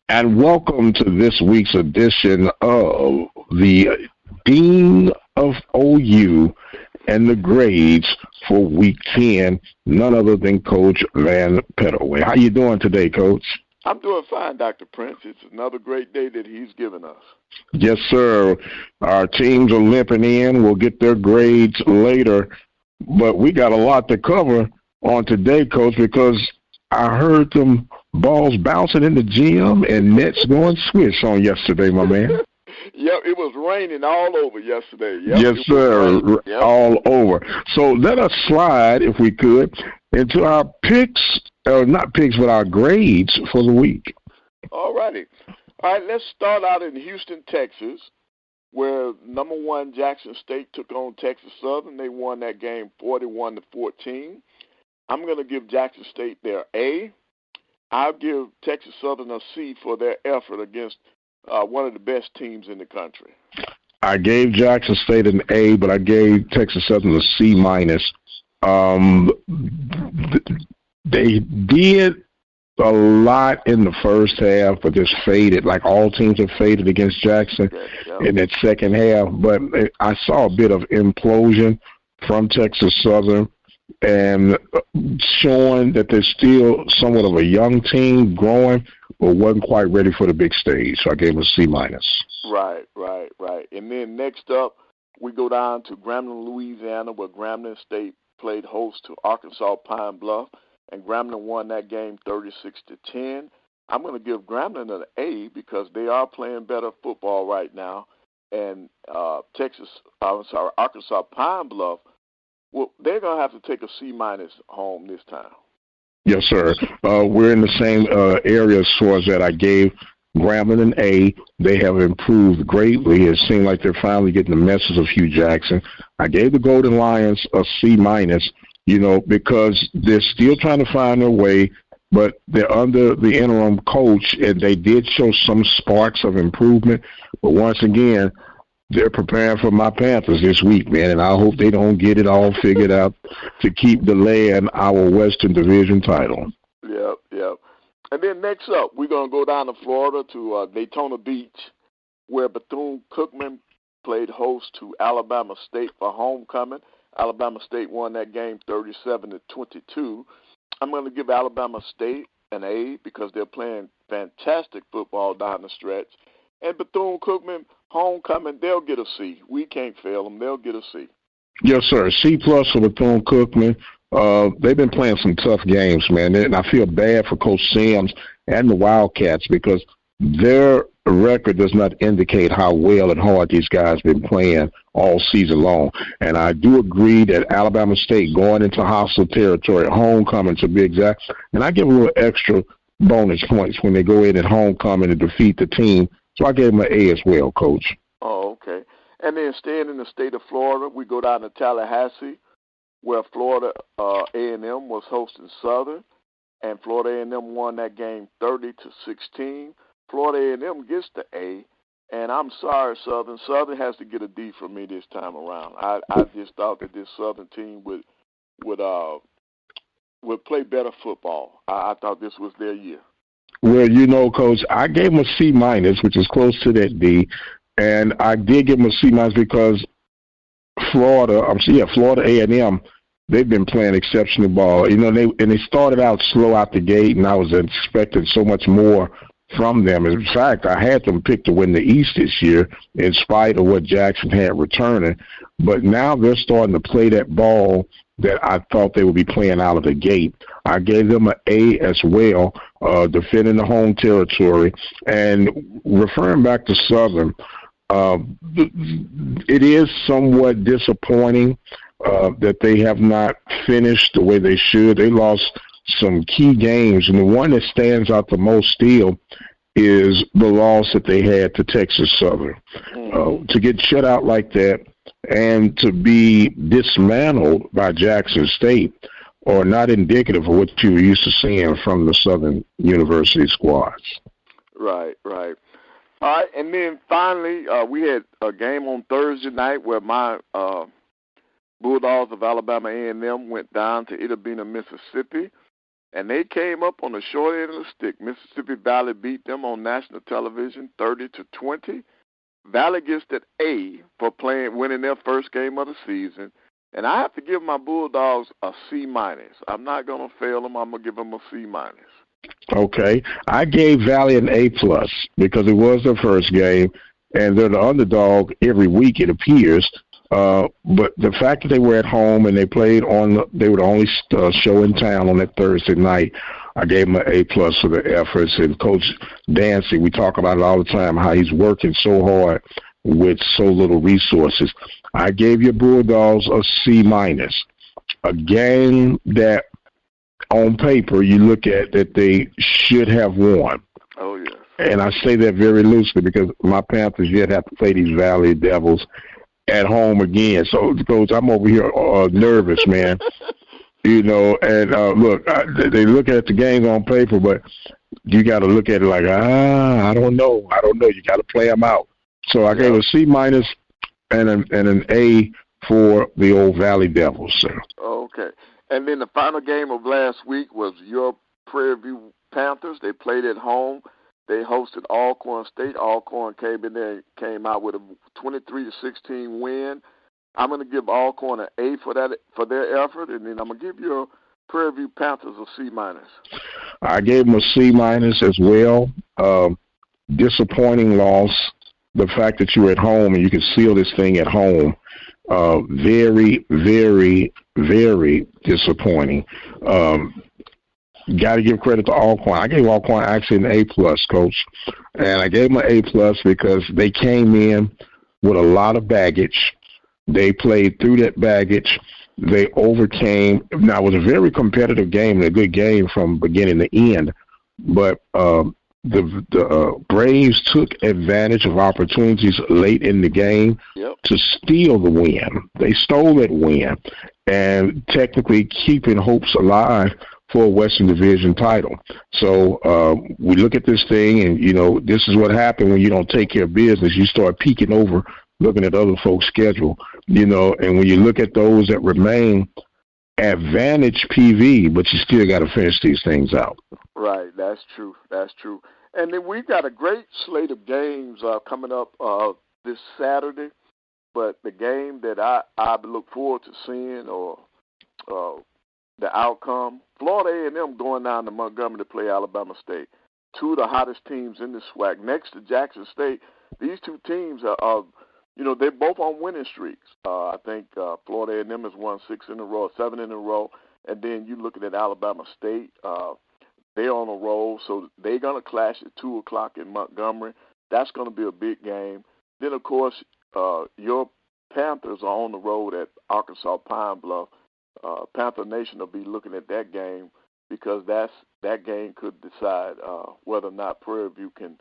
And welcome to this week's edition of the Dean of OU and the grades for Week 10, none other than Coach Van Pettaway. How you doing today, Coach? I'm doing fine, Dr. Prince. It's another great day that he's given us. Yes, sir. Our teams are limping in. We'll get their grades later, but we got a lot to cover on today, Coach, because I heard them balls bouncing in the gym and nets going swish on yesterday, my man. Yep, it was raining all over yesterday. Yep, Yes, sir, yep. all over. So let us slide, if we could, into our picks, or not picks, but our grades for the week. All righty. All right, let's start out in Houston, Texas, where number one Jackson State took on Texas Southern. They won that game 41-14. I'm going to give Jackson State their A. I'll give Texas Southern a C for their effort against one of the best teams in the country. I gave Jackson State an A, but I gave Texas Southern a C minus. They did a lot in the first half, but just faded. Like all teams have faded against Jackson in that second half. But I saw a bit of implosion from Texas Southern, and showing that they're still somewhat of a young team, growing, but wasn't quite ready for the big stage. So I gave them a C minus. Right. And then next up, we go down to Grambling, Louisiana, where Grambling State played host to Arkansas Pine Bluff, and Grambling won that game 36-10. I'm going to give Grambling an A because they are playing better football right now, and Arkansas Pine Bluff, well, they're going to have to take a C minus home this time. Yes, sir. We're in the same area as far as that. I gave Grambling an A. They have improved greatly. It seemed like they're finally getting the message of Hugh Jackson. I gave the Golden Lions a C minus, because they're still trying to find their way, but they're under the interim coach, and they did show some sparks of improvement. But once again, they're preparing for my Panthers this week, man, and I hope they don't get it all figured out to keep delaying our Western Division title. Yep. And then next up, we're going to go down to Florida to Daytona Beach, where Bethune-Cookman played host to Alabama State for homecoming. Alabama State won that game 37-22. I'm going to give Alabama State an A because they're playing fantastic football down the stretch. And Bethune-Cookman, homecoming, they'll get a C. We can't fail them. They'll get a C. Yes, sir. C plus for Bethune-Cookman. They've been playing some tough games, man. And I feel bad for Coach Sims and the Wildcats because their record does not indicate how well and hard these guys have been playing all season long. And I do agree that Alabama State going into hostile territory, homecoming to be exact, and I give a little extra bonus points when they go in at homecoming and defeat the team. So I gave them an A as well, Coach. Oh, okay. And then staying in the state of Florida, we go down to Tallahassee, where Florida A&M was hosting Southern, and Florida A&M won that game 30-16. Florida A&M gets the A, and I'm sorry, Southern. Southern has to get a D from me this time around. I just thought that this Southern team would play better football. I thought this was their year. Well, Coach, I gave them a C minus, which is close to that D, and I did give them a C minus because Florida A&M, they've been playing exceptional ball. They started out slow out the gate, and I was expecting so much more from them. In fact, I had them picked to win the East this year in spite of what Jackson had returning. But now they're starting to play that ball that I thought they would be playing out of the gate. I gave them an A as well, defending the home territory. And referring back to Southern, it is somewhat disappointing that they have not finished the way they should. They lost some key games, and the one that stands out the most still is the loss that they had to Texas Southern. To get shut out like that and to be dismantled by Jackson State are not indicative of what you were used to seeing from the Southern University squads. Right. All right, and then finally, we had a game on Thursday night where my Bulldogs of Alabama A&M went down to Itta Bena, Mississippi, and they came up on the short end of the stick. Mississippi Valley beat them on national television 30-20. Valley gets that A for winning their first game of the season. And I have to give my Bulldogs a C-. I'm not going to fail them. I'm going to give them a C-. Okay. I gave Valley an A+ because it was their first game, and they're the underdog every week, it appears. But the fact that they were at home and they played they were the only show in town on that Thursday night, I gave them an A+ for the efforts. And Coach Dancy, we talk about it all the time, how he's working so hard with so little resources. I gave your Bulldogs a C-. A game that on paper you look at that they should have won. Oh, yeah. And I say that very loosely because my Panthers yet have to play these Valley Devils at home again. So, Coach, I'm over here nervous, man. You know, and look, they look at the games on paper, but you got to look at it like, I don't know. You got to play them out. So I gave a C- and an A for the old Valley Devils, sir. Okay. And then the final game of last week was your Prairie View Panthers. They played at home. They hosted Alcorn State. Alcorn came in there and came out with a 23-16 win. I'm going to give Alcorn an A for their effort, and then I'm going to give your Prairie View Panthers a C-. I gave them a C- as well. Disappointing loss. The fact that you were at home and you could seal this thing at home, very, very, very disappointing. Got to give credit to Alcorn. I gave Alcorn actually an A+, Coach. And I gave them an A+ because they came in with a lot of baggage. They played through that baggage. They overcame. Now, it was a very competitive game and a good game from beginning to end. But the Braves took advantage of opportunities late in the game to steal the win. They stole that win and technically keeping hopes alive for a Western Division title. So we look at this thing, and, you know, this is what happened when you don't take care of business. You start peeking over, looking at other folks' schedule, you know, and when you look at those that remain, advantage PV, but you still got to finish these things out. Right, that's true. And then we've got a great slate of games coming up this Saturday, but the game that I look forward to seeing or the outcome, Florida A&M going down to Montgomery to play Alabama State, two of the hottest teams in the SWAC. Next to Jackson State, these two teams are you know, they're both on winning streaks. I think Florida A&M has won 7 in a row, and then you looking at Alabama State, they're on a roll, so they're going to clash at 2 o'clock in Montgomery. That's going to be a big game. Then, of course, your Panthers are on the road at Arkansas Pine Bluff. Panther Nation will be looking at that game because that game could decide whether or not Prairie View can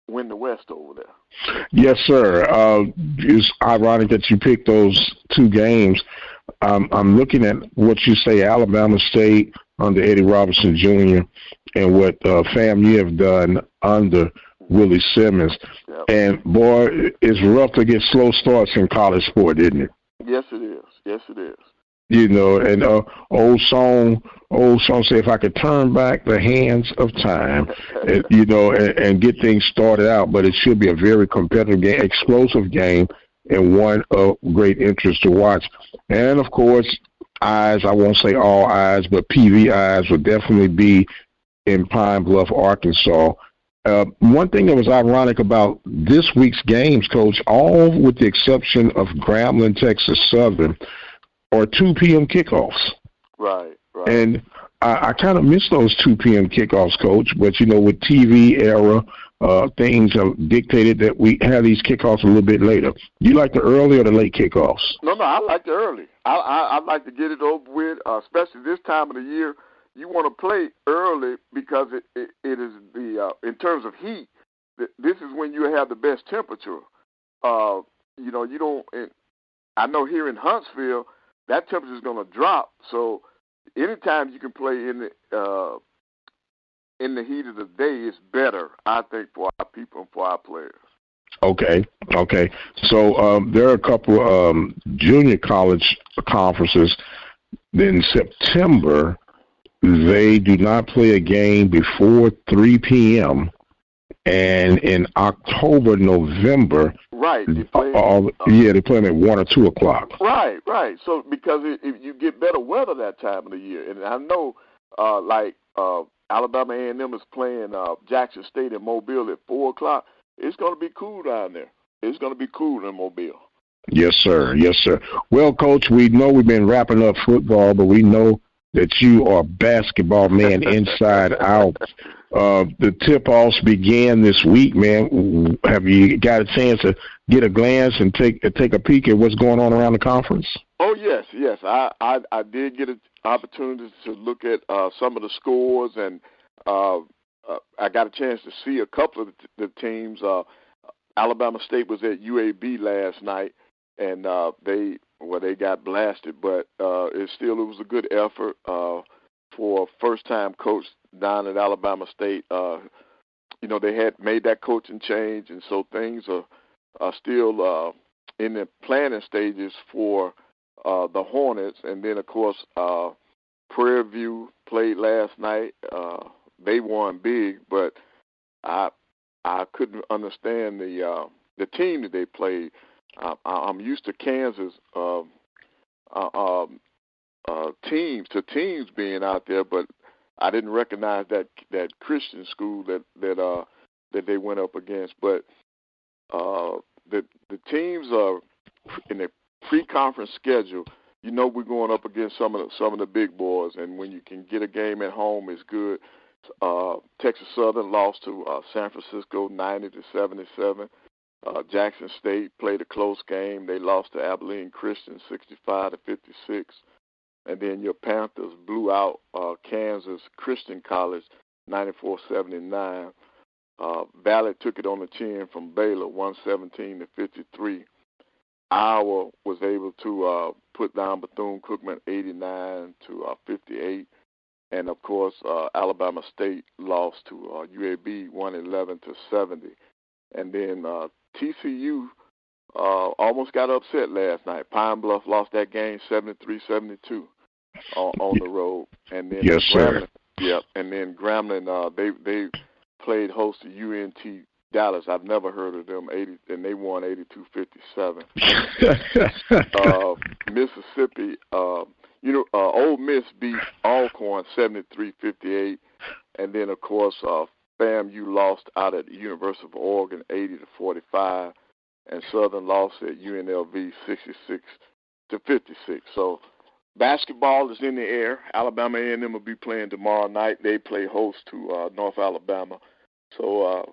win the West over there. Yes, sir. It's ironic that you picked those two games. I'm looking at what you say, Alabama State under Eddie Robertson Jr. and what FAMU have done under Willie Simmons. Yep. And, boy, it's rough to get slow starts in college sport, isn't it? Yes, it is. You know, and old song say, if I could turn back the hands of time, you know, and get things started out. But it should be a very competitive game, explosive game, and one of great interest to watch. And, of course, I won't say all eyes, but PV eyes will definitely be in Pine Bluff, Arkansas. One thing that was ironic about this week's games, Coach, all with the exception of Grambling, Texas Southern, are 2 p.m. kickoffs. Right. And I kind of miss those 2 p.m. kickoffs, Coach. But, you know, with TV era, things have dictated that we have these kickoffs a little bit later. You like the early or the late kickoffs? No, I like the early. I like to get it over with, especially this time of the year. You want to play early because it is in terms of heat, this is when you have the best temperature. You know, you don't. I know here in Huntsville, that temperature is going to drop. So anytime you can play in the heat of the day is better, I think, for our people and for our players. Okay. So there are a couple junior college conferences in September they do not play a game before 3 p.m. And in October, November, right? They play, they play them at 1 or 2 o'clock. Right. So because if you get better weather that time of the year, and I know, Alabama A&M is playing Jackson State in Mobile at 4 o'clock. It's going to be cool down there. It's going to be cool in Mobile. Yes, sir. Yes, sir. Well, Coach, we know we've been wrapping up football, but we know that you are a basketball man inside out. The tip-offs began this week, man. Have you got a chance to get a glance and take a peek at what's going on around the conference? Oh, yes. I did get an opportunity to look at some of the scores, and I got a chance to see a couple of the teams. Alabama State was at UAB last night, and they got blasted, but it was a good effort for a first-time coach down at Alabama State. They had made that coaching change, and so things are still in the planning stages for the Hornets. And then, of course, Prairie View played last night. They won big, but I couldn't understand the team that they played. I'm used to Kansas teams being out there, but I didn't recognize that Christian school that they went up against. But the teams are in the pre-conference schedule. We're going up against some of the big boys, and when you can get a game at home, it's good. Texas Southern lost to San Francisco 90-77. Jackson State played a close game. They lost to Abilene Christian 65-56. And then your Panthers blew out Kansas Christian College 94-79. Valley took it on the chin from Baylor 117-53. Iowa was able to put down Bethune-Cookman 89-58. And, of course, Alabama State lost to UAB 111-70. And then TCU almost got upset last night. Pine Bluff lost that game 73-72 on the road. And then yes, Grambling, sir. Yep. And then Grambling, they played host to UNT Dallas. I've never heard of them. And they won 82-57. Mississippi, Ole Miss beat Alcorn 73-58. And then, of course, FAMU lost out at the University of Oregon 80-45, and Southern lost at UNLV 66-56. So basketball is in the air. Alabama A&M will be playing tomorrow night. They play host to North Alabama. So,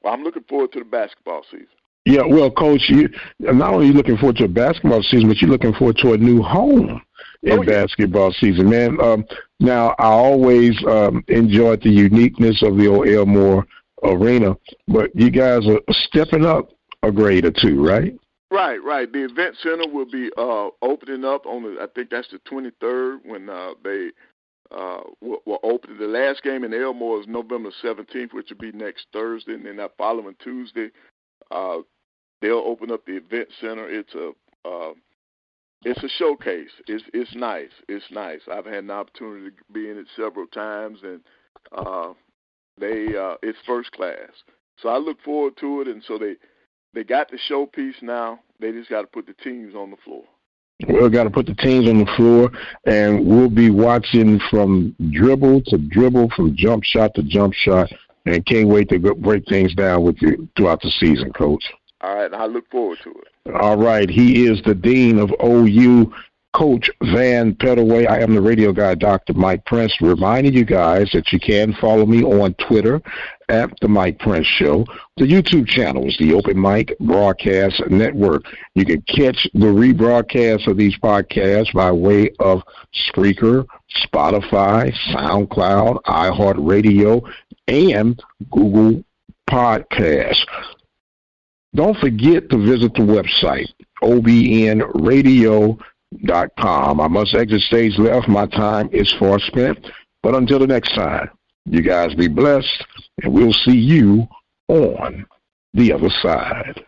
I'm looking forward to the basketball season. Yeah, well, Coach, you not only looking forward to a basketball season, but you're looking forward to a new home in basketball season, man. Now, I always enjoyed the uniqueness of the old Elmore Arena, but you guys are stepping up a grade or two, right? Right. The event center will be opening up on I think that's the 23rd when they will open. The last game in Elmore is November 17th, which will be next Thursday, and then that following Tuesday, they'll open up the event center. It's a showcase. It's nice. It's nice. I've had an opportunity to be in it several times, and it's first class. So I look forward to it. And so they got the showpiece now. They just got to put the teams on the floor. We've got to put the teams on the floor, and we'll be watching from dribble to dribble, from jump shot to jump shot, and can't wait to break things down with you throughout the season, Coach. All right, I look forward to it. All right, he is the Dean of OU, Coach Van Pettaway. I am the radio guy, Dr. Mike Prince, reminding you guys that you can follow me on Twitter at The Mike Prince Show. The YouTube channel is the Open Mic Broadcast Network. You can catch the rebroadcast of these podcasts by way of Spreaker, Spotify, SoundCloud, iHeartRadio, and Google Podcasts. Don't forget to visit the website, obnradio.com. I must exit stage left. My time is far spent. But until the next time, you guys be blessed, and we'll see you on the other side.